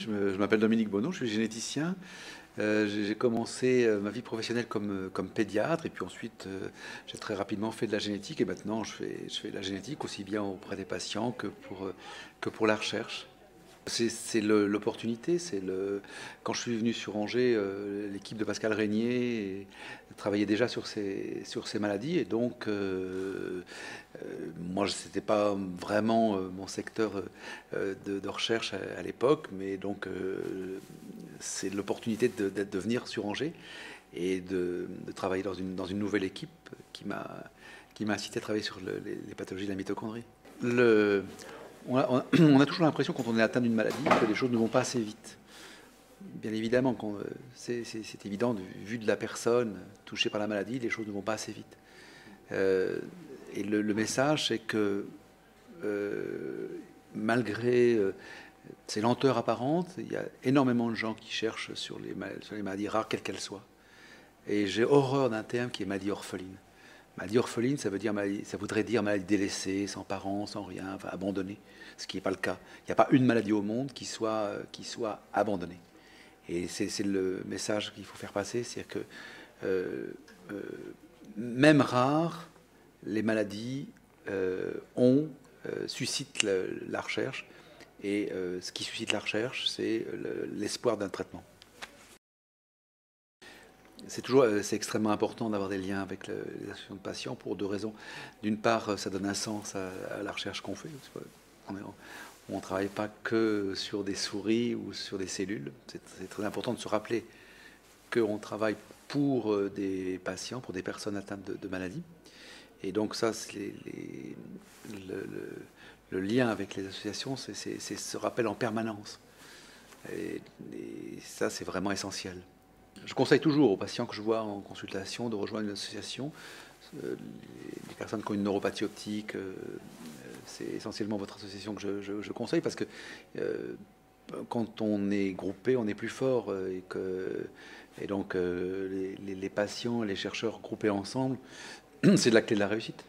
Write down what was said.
Je m'appelle Dominique Bonneau, je suis généticien. J'ai commencé ma vie professionnelle comme pédiatre et puis ensuite j'ai très rapidement fait de la génétique et maintenant je fais de la génétique aussi bien auprès des patients que pour la recherche. C'est l'opportunité. Quand je suis venu sur Angers, l'équipe de Pascal Régnier travaillait déjà sur ces maladies. Et donc, moi, ce n'était pas vraiment mon secteur de recherche à l'époque. Mais donc, c'est l'opportunité de venir sur Angers et de travailler dans une nouvelle équipe qui m'a incité à travailler sur les pathologies de la mitochondrie. On a toujours l'impression quand on est atteint d'une maladie que les choses ne vont pas assez vite. Bien évidemment, c'est évident, vu de la personne touchée par la maladie, les choses ne vont pas assez vite. Et le message, c'est que malgré ces lenteurs apparentes, il y a énormément de gens qui cherchent sur les maladies rares, quelles qu'elles soient. Et j'ai horreur d'un terme qui est maladie orpheline. Maladie orpheline, ça voudrait dire maladie délaissée, sans parents, sans rien, enfin abandonnée, ce qui n'est pas le cas. Il n'y a pas une maladie au monde qui soit abandonnée. Et c'est le message qu'il faut faire passer, c'est-à-dire que même rares, les maladies suscitent la recherche, et ce qui suscite la recherche, c'est l'espoir d'un traitement. C'est extrêmement important d'avoir des liens avec les associations de patients pour deux raisons. D'une part, ça donne un sens à la recherche qu'on fait. On ne travaille pas que sur des souris ou sur des cellules. C'est très important de se rappeler qu'on travaille pour des patients, pour des personnes atteintes de maladies. Et donc ça, le lien avec les associations, c'est ce rappel en permanence. Et ça, c'est vraiment essentiel. Je conseille toujours aux patients que je vois en consultation de rejoindre une association. Les personnes qui ont une neuropathie optique, c'est essentiellement votre association que je conseille parce que quand on est groupé, on est plus fort. Et donc les patients, les chercheurs groupés ensemble, c'est la clé de la réussite.